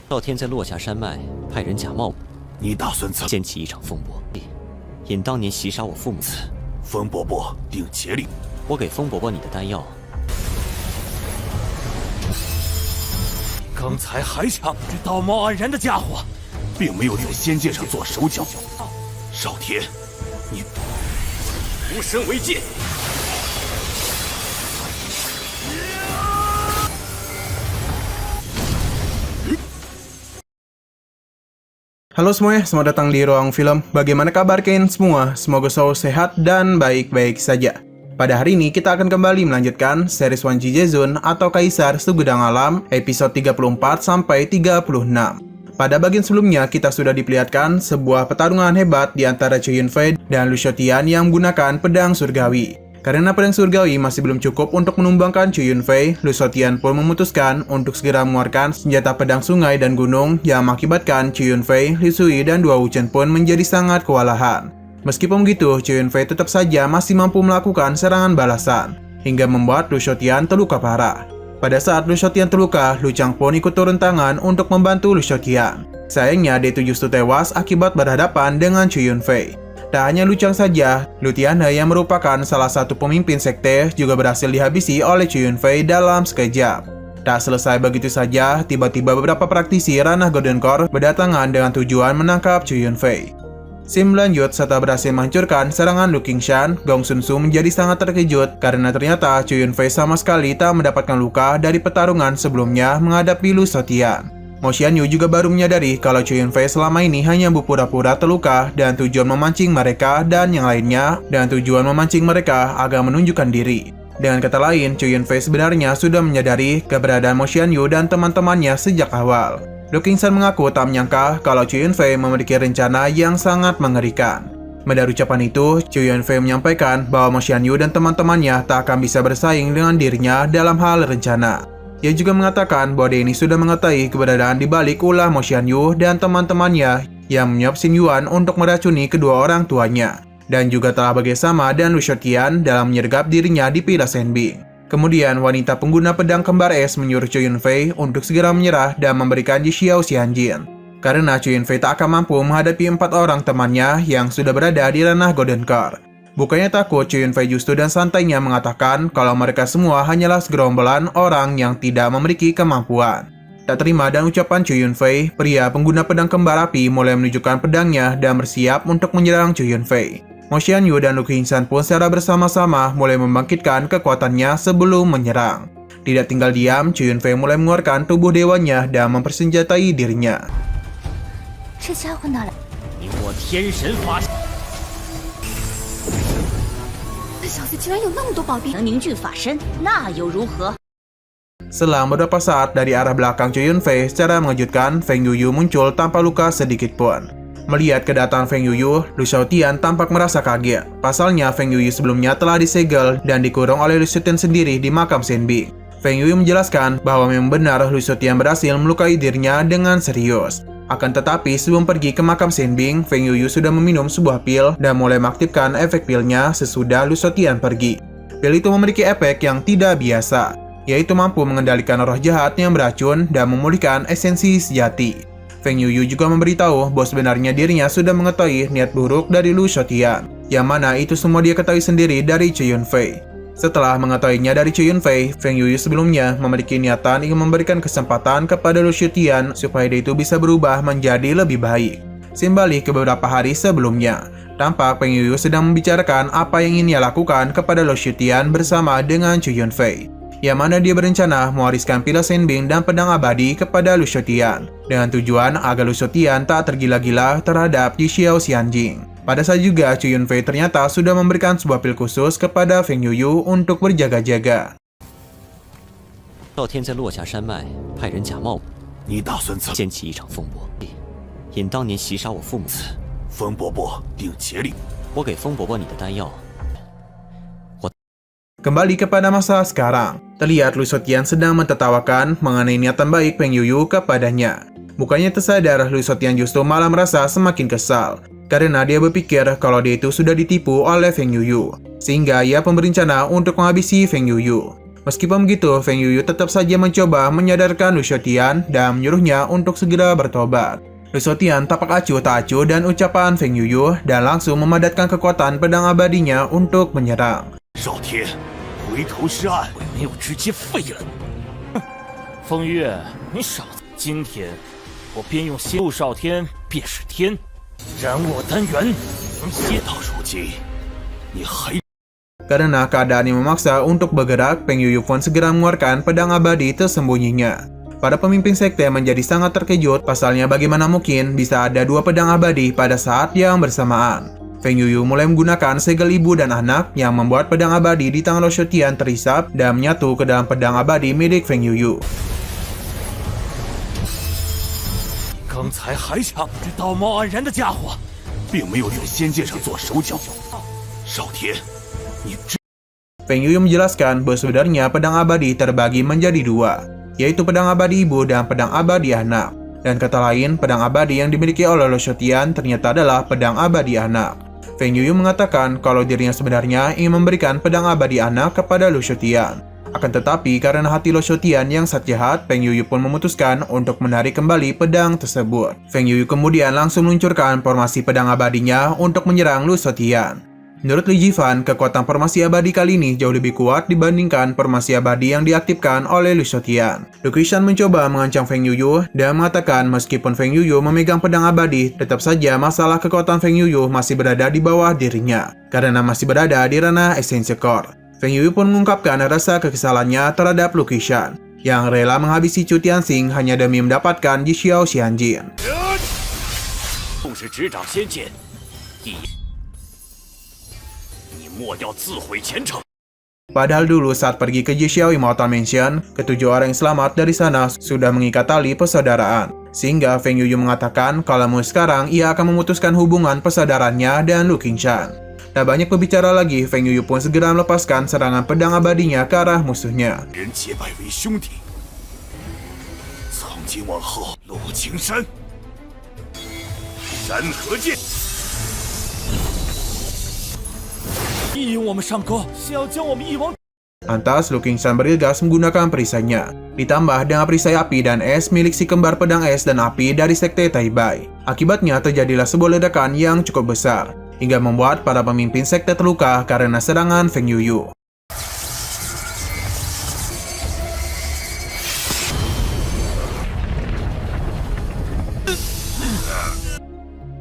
赵天在落霞山脉派人假冒你打算怎掀起一场风波，引当年袭杀我父母的风伯伯定竭力。我给风伯伯你的丹药。刚才还抢这道貌岸然的家伙，并没有在仙界上做手脚。少天，你无身为戒。Halo semuanya, selamat datang di Ruang Film. Bagaimana kabar kalian semua? Semoga selalu sehat dan baik-baik saja. Pada hari ini kita akan kembali melanjutkan series Wan Ji Zun atau Kaisar Segudang Alam episode 34 sampai 36. Pada bagian sebelumnya kita sudah diperlihatkan sebuah pertarungan hebat di antara Chou Yunfei dan Lu Xiaotian yang menggunakan pedang surgawi. Karena pedang surgawi masih belum cukup untuk menumbangkan Chou Yunfei, Lu Xiaotian pun memutuskan untuk segera mengeluarkan senjata pedang sungai dan gunung yang mengakibatkan Chou Yunfei, Li Sui, dan Dua Wuchen pun menjadi sangat kewalahan. Meskipun begitu, Chou Yunfei tetap saja masih mampu melakukan serangan balasan, hingga membuat Lu Xiaotian terluka parah. Pada saat Lu Xiaotian terluka, Lu Chang pun ikut turun tangan untuk membantu Lu Xiaotian. Sayangnya, dia itu justru tewas akibat berhadapan dengan Chou Yunfei. Tak hanya Lu Chang saja, Lu Tianhe yang merupakan salah satu pemimpin sekte juga berhasil dihabisi oleh Chou Yunfei dalam sekejap. Tak selesai begitu saja, tiba-tiba beberapa praktisi ranah Golden Core berdatangan dengan tujuan menangkap Chou Yunfei. Sim lanjut serta berhasil menghancurkan serangan Lu Qingshan. Gong Sun Su menjadi sangat terkejut karena ternyata Chou Yunfei sama sekali tak mendapatkan luka dari pertarungan sebelumnya menghadapi Lu Xiaotian. Mo Xianyu juga baru menyadari kalau Chou Yunfei selama ini hanya berpura-pura terluka dan tujuan memancing mereka agar menunjukkan diri. Dengan kata lain, Chou Yunfei sebenarnya sudah menyadari keberadaan Mo Xianyu dan teman-temannya sejak awal. Lu Qingshan mengaku tak menyangka kalau Chou Yunfei memiliki rencana yang sangat mengerikan. Mendengar ucapan itu, Chou Yunfei menyampaikan bahwa Mo Xianyu dan teman-temannya tak akan bisa bersaing dengan dirinya dalam hal rencana. Ia juga mengatakan bahwa dia ini sudah mengetahui keberadaan di balik ulah Mo Xianyu dan teman-temannya yang menyuap Xin Yuan untuk meracuni kedua orang tuanya, dan juga telah bekerjasama dengan Lu Xiaotian dalam menyergap dirinya di Pila Senbing. Kemudian, wanita pengguna pedang kembar es menyuruh Chou Yunfei untuk segera menyerah dan memberikan Ji Xiao Xianjin. Karena Chou Yunfei tak akan mampu menghadapi 4 orang temannya yang sudah berada di ranah Golden Core. Bukannya takut, Chou Yunfei justru dan santainya mengatakan kalau mereka semua hanyalah segerombolan orang yang tidak memiliki kemampuan. Tak terima dan ucapan Chou Yunfei, pria pengguna pedang kembar api mulai menunjukkan pedangnya dan bersiap untuk menyerang Chou Yunfei. Mo Xianyu dan Lu Qingshan pun secara bersama-sama mulai membangkitkan kekuatannya sebelum menyerang. Tidak tinggal diam, Chou Yunfei mulai mengeluarkan tubuh dewanya dan mempersenjatai dirinya. Selang beberapa saat dari arah belakang Chou Yunfei, secara mengejutkan Feng Yuyu muncul tanpa luka sedikit pun. Melihat kedatangan Feng Yuyu, Lu Xiaotian tampak merasa kaget. Pasalnya Feng Yuyu sebelumnya telah disegel dan dikurung oleh Lu Xiaotian sendiri di makam Senbing. Feng Yuyu menjelaskan bahwa memang benar Lu Xiaotian berhasil melukai dirinya dengan serius. Akan tetapi sebelum pergi ke makam Senbing, Feng Yuyu sudah meminum sebuah pil dan mulai mengaktifkan efek pilnya sesudah Lu Xiaotian pergi. Pil itu memiliki efek yang tidak biasa, yaitu mampu mengendalikan roh jahat yang beracun dan memulihkan esensi sejati. Feng Yuyu juga memberitahu bahwa sebenarnya dirinya sudah mengetahui niat buruk dari Lu Xiaotian, yang mana itu semua dia ketahui sendiri dari Chou Yunfei. Setelah mengetahuinya dari Chou Yunfei, Feng Yuyu sebelumnya memiliki niatan ingin memberikan kesempatan kepada Lu Xiaotian supaya dia itu bisa berubah menjadi lebih baik. Simbalik ke beberapa hari sebelumnya, tampak Feng Yuyu sedang membicarakan apa yang ingin ia lakukan kepada Lu Xiaotian bersama dengan Chou Yunfei, yang mana dia berencana mewariskan Pila Senbing dan pedang abadi kepada Lu Xiaotian, dengan tujuan agar Lu Xiaotian tak tergila-gila terhadap Ji Xiao Xianjing. Pada saat juga, Chou Yunfei ternyata sudah memberikan sebuah pil khusus kepada Feng Yuyu untuk berjaga-jaga. 赵天在落霞山脉派人假冒你打算怎掀起一场风波，引当年袭杀我父母的风伯伯定竭力。我给风伯伯你的丹药。 Kembali kepada masa sekarang, terlihat Lu Xiaotian sedang mentertawakan mengenai niatan baik Feng Yuyu kepadanya. Bukannya tersadar, Lu Xiaotian justru malah merasa semakin kesal, karena dia berpikir kalau dia itu sudah ditipu oleh Feng Yuyu, sehingga ia pun berencana untuk menghabisi Feng Yuyu. Meskipun begitu, Feng Yuyu tetap saja mencoba menyadarkan Lu Shoutian dan menyuruhnya untuk segera bertobat. Lu Shoutian tapak acuh tak acuh dan ucapan Feng Yuyu dan langsung memadatkan kekuatan pedang abadinya untuk menyerang. 少天，回头是岸。我没有直接废了你。哼，风月，你少！今天我便用仙陆少天便是天，燃我丹元，能接到如今，你还 Karena keadaan yang memaksa untuk bergerak, Feng Yuyu pun segera mengeluarkan pedang abadi tersembunyinya. Para pemimpin sekte menjadi sangat terkejut, pasalnya bagaimana mungkin bisa ada dua pedang abadi pada saat yang bersamaan. Feng Yuyu mulai menggunakan segel ibu dan anak yang membuat pedang abadi di tangan Lu Shoutian terhisap dan menyatu ke dalam pedang abadi milik Feng Yuyu. 刚才还想这道貌岸然的家伙，并没有在仙界上做手脚。少天。 Feng Yuyu menjelaskan bahwa sebenarnya pedang abadi terbagi menjadi dua, yaitu pedang abadi ibu dan pedang abadi anak. Dan kata lain, pedang abadi yang dimiliki oleh Lu Shoutian ternyata adalah pedang abadi anak. Feng Yuyu mengatakan kalau dirinya sebenarnya ingin memberikan pedang abadi anak kepada Lu Shoutian. Akan tetapi karena hati Lu Shoutian yang sangat jahat, Feng Yuyu pun memutuskan untuk menarik kembali pedang tersebut. Feng Yuyu kemudian langsung meluncurkan formasi pedang abadinya untuk menyerang Lu Shoutian. Menurut Li Jifan, kekuatan formasi abadi kali ini jauh lebih kuat dibandingkan formasi abadi yang diaktifkan oleh Lu Shoutian. Lu Qishan mencoba mengancam Feng Yuyu dan mengatakan meskipun Feng Yuyu memegang pedang abadi, tetap saja masalah kekuatan Feng Yuyu masih berada di bawah dirinya, karena masih berada di ranah esensi core. Feng Yuyu pun mengungkapkan rasa kekesalannya terhadap Lu Qishan, yang rela menghabisi Chu Tianxing hanya demi mendapatkan Jixiao Xianjin. 纵使执掌仙剑，莫要自毁前程。 Padahal dulu saat pergi ke Jixiao Immortal Mansion, ketujuh orang yang selamat dari sana sudah mengikat tali persaudaraan. Sehingga Feng Yuyu mengatakan kalau mulai sekarang ia akan memutuskan hubungan persaudaraannya dan Lu Qingshan. Tak banyak berbicara lagi, Feng Yuyu pun segera melepaskan serangan pedang abadinya ke arah musuhnya. 人结拜为兄弟，从今往后，陆青山，山河剑。 意引我们上钩，想要将我们一网。 Lantas Lu Qingshan bergegas menggunakan perisainya, ditambah dengan perisai api dan es milik si kembar pedang es dan api dari sekte Taibai. Akibatnya terjadilah sebuah ledakan yang cukup besar, hingga membuat para pemimpin sekte terluka karena serangan Feng Yuyu.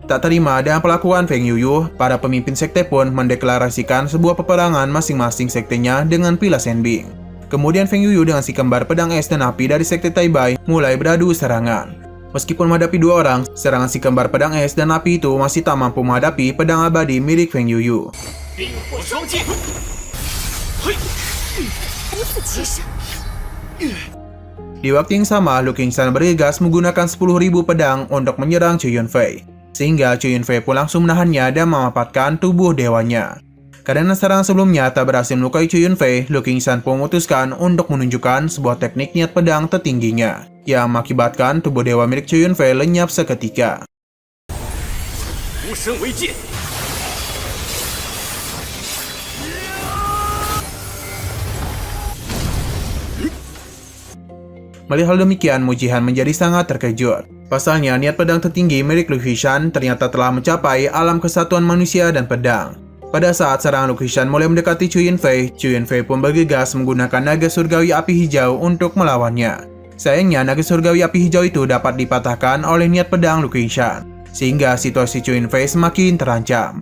Tak terima dengan pelakuan Feng Yuyu, para pemimpin sekte pun mendeklarasikan sebuah peperangan masing-masing sektenya dengan Pila Senbing. Kemudian Feng Yuyu dengan si kembar pedang es dan api dari sekte Taibai mulai beradu serangan. Meskipun menghadapi dua orang, serangan si kembar pedang es dan api itu masih tak mampu menghadapi pedang abadi milik Feng Yuyu. Di waktu yang sama, Lu Qingshan bergegas menggunakan 10.000 pedang untuk menyerang Chu Yunfei. Sehingga Chu Yunfei pun langsung menahannya dan memanfaatkan tubuh dewanya. Karena serangan sebelumnya tak berhasil melukai Chu Yunfei, Lu Qingshan pun memutuskan untuk menunjukkan sebuah teknik niat pedang tertingginya, yang mengakibatkan tubuh dewa milik Chu Yunfei lenyap seketika. Melihat hal demikian, Mu Jihan menjadi sangat terkejut. Pasalnya, niat pedang tertinggi milik Lu Qishan ternyata telah mencapai alam kesatuan manusia dan pedang. Pada saat serangan Lu Qishan mulai mendekati Chu Yunfei pun bergegas menggunakan naga surgawi api hijau untuk melawannya. Sayangnya, naga surgawi api hijau itu dapat dipatahkan oleh niat pedang Lu Qishan, sehingga situasi Chu Yunfei semakin terancam.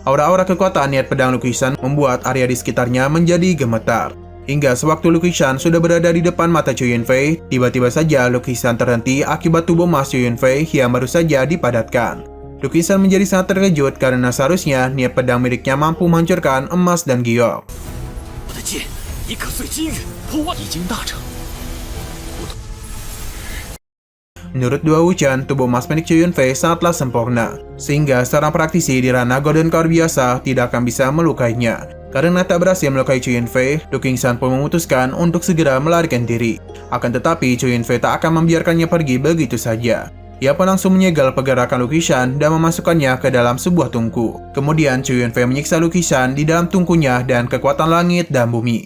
Aura-aura kekuatan niat pedang Lu Qishan membuat area di sekitarnya menjadi gemetar. Hingga sewaktu Lu Qishan sudah berada di depan mata Chu Yunfei, tiba-tiba saja Lu Qishan terhenti akibat tubuh emas Chu Yunfei yang baru saja dipadatkan. Lu Qishan menjadi sangat terkejut karena seharusnya niat pedang miliknya mampu menghancurkan emas dan giok. Menurut Dua Wuchan, tubuh emas milik Chu Yunfei sangatlah sempurna, sehingga seorang praktisi di ranah Golden Core biasa tidak akan bisa melukainya. Karena tak berhasil melukai Chu Yunfei, Lu Qingshan pun memutuskan untuk segera melarikan diri. Akan tetapi, Chu Yunfei tak akan membiarkannya pergi begitu saja. Ia pun langsung menyegel pergerakan lukisan dan memasukkannya ke dalam sebuah tungku. Kemudian Chu Yunfei menyiksa lukisan di dalam tungkunya dan kekuatan langit dan bumi.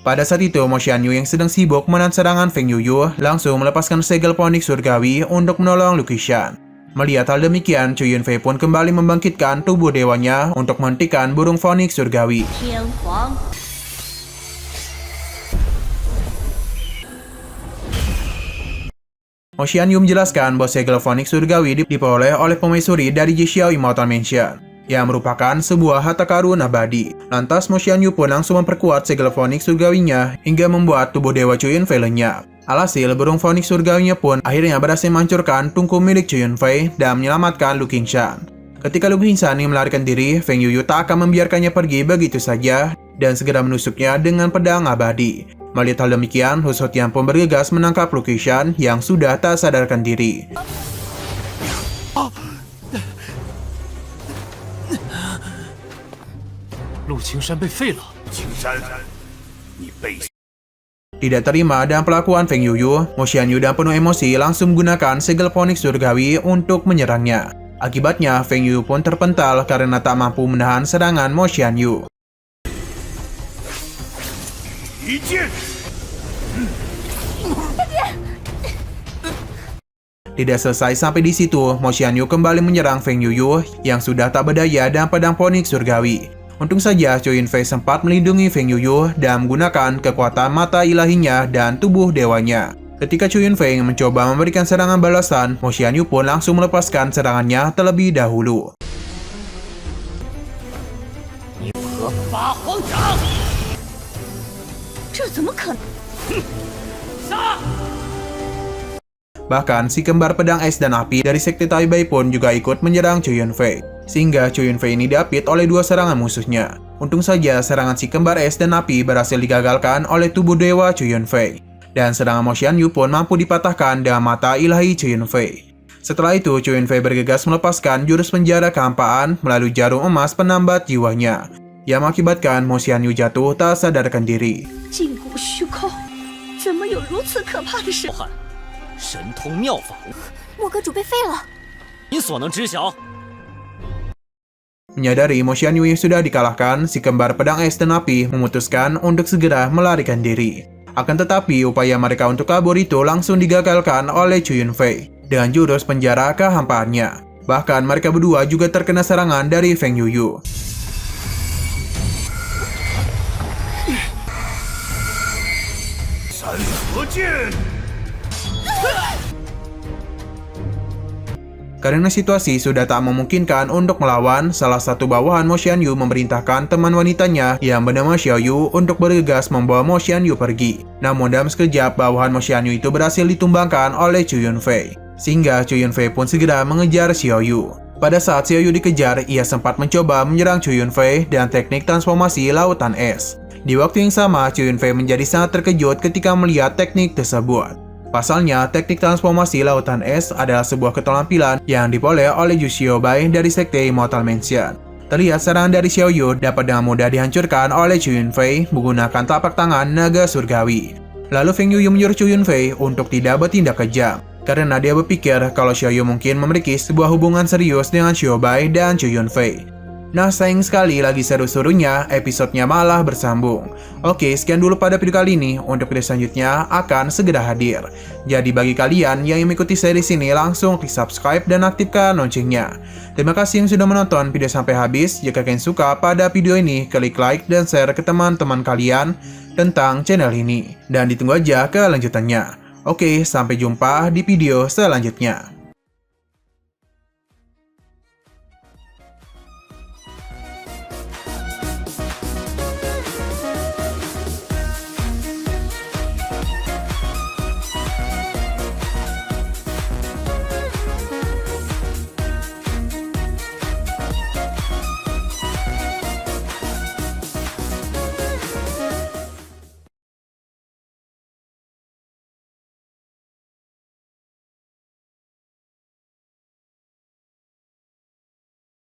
Pada saat itu, Mo Xianyu yang sedang sibuk menahan serangan Feng Yuyu langsung melepaskan segel ponik surgawi untuk menolong Lu Qishan. Melihat hal demikian, Chu Yunfei pun kembali membangkitkan tubuh dewanya untuk menghentikan burung fonik surgawi. Mo Xianyu menjelaskan bahwa segel fonik surgawi diperoleh oleh pemaisuri dari Jixiao Immortal Mansion, yang merupakan sebuah harta karun abadi. Lantas Mo Xianyu pun langsung memperkuat segel fonik surgawinya hingga membuat tubuh dewa Chu Yunfei lenyap. Alhasil, burung fonik surgawinya pun akhirnya berhasil menghancurkan tungku milik Chu Yunfei dan menyelamatkan Lu Qishan. Ketika Lu Qishan melarikan diri, Feng Yuyu tak akan membiarkannya pergi begitu saja dan segera menusuknya dengan pedang abadi. Melihat hal demikian, Hu Shoutian pun bergegas menangkap Lu Qishan yang sudah tak sadarkan diri. Lu Qishan 被废了。 Tidak terima dengan perlakuan Feng Yuyu, Mo Xianyu dan penuh emosi langsung menggunakan segel fonik surgawi untuk menyerangnya. Akibatnya, Feng Yuyu pun terpental karena tak mampu menahan serangan Mo Xianyu. Tidak selesai sampai di situ, Mo Xianyu kembali menyerang Feng Yuyu yang sudah tak berdaya dengan pedang fonik surgawi. Untung saja Chu Yunfei sempat melindungi Feng Yuyu dan menggunakan kekuatan mata ilahinya dan tubuh dewanya. Ketika Chu Yunfei mencoba memberikan serangan balasan, Mo Xianyu pun langsung melepaskan serangannya terlebih dahulu. Bahkan si kembar pedang es dan api dari sekte Tai Bai pun juga ikut menyerang Chu Yunfei, sehingga Chu Yunfei ini diapit oleh dua serangan musuhnya. Untung saja serangan si kembar es dan api berhasil digagalkan oleh tubuh dewa Chu Yunfei, dan serangan Mo Xianyu pun mampu dipatahkan dengan mata ilahi Chu Yunfei. Setelah itu, Chu Yunfei bergegas melepaskan jurus penjara kehampaan melalui jarum emas penambat jiwanya, yang mengakibatkan Mo Xianyu jatuh tak sadarkan diri. 神通妙法，莫阁主被废了。你所能知晓。 Menyadari Mo Xianyu yang sudah dikalahkan, si kembar pedang es dan api memutuskan untuk segera melarikan diri. Akan tetapi, upaya mereka untuk kabur itu langsung digagalkan oleh Chu Yunfei dengan jurus penjara kehampaannya. Bahkan mereka berdua juga terkena serangan dari Feng Yuyu. Karena situasi sudah tak memungkinkan untuk melawan, salah satu bawahan Mo Xianyu memerintahkan teman wanitanya yang bernama Xiaoyu untuk bergegas membawa Mo Xianyu pergi. Namun dalam sekejap, bawahan Mo Xianyu itu berhasil ditumbangkan oleh Chu Yunfei, sehingga Chu Yunfei pun segera mengejar Xiaoyu. Pada saat Xiaoyu dikejar, ia sempat mencoba menyerang Chu Yunfei dengan teknik transformasi lautan es. Di waktu yang sama, Chu Yunfei menjadi sangat terkejut ketika melihat teknik tersebut. Pasalnya, teknik transformasi lautan es adalah sebuah keterampilan yang diperoleh oleh Zhu Xiaobai dari sekte Immortal Mansion. Terlihat serangan dari Xiaoyu dapat dengan mudah dihancurkan oleh Chu Yunfei menggunakan telapak tangan naga surgawi. Lalu Feng Yuyu menyuruh Chu Yunfei untuk tidak bertindak kejam, karena dia berpikir kalau Xiaoyu mungkin memiliki sebuah hubungan serius dengan Xiaobai dan Chu Yunfei. Nah, sayang sekali lagi seru-serunya, episodenya malah bersambung. Oke, sekian dulu pada video kali ini. Untuk video selanjutnya akan segera hadir. Jadi bagi kalian yang mengikuti series ini, langsung klik subscribe dan aktifkan loncengnya. Terima kasih yang sudah menonton video sampai habis. Jika kalian suka pada video ini, klik like dan share ke teman-teman kalian tentang channel ini. Dan ditunggu aja kelanjutannya. Oke, sampai jumpa di video selanjutnya.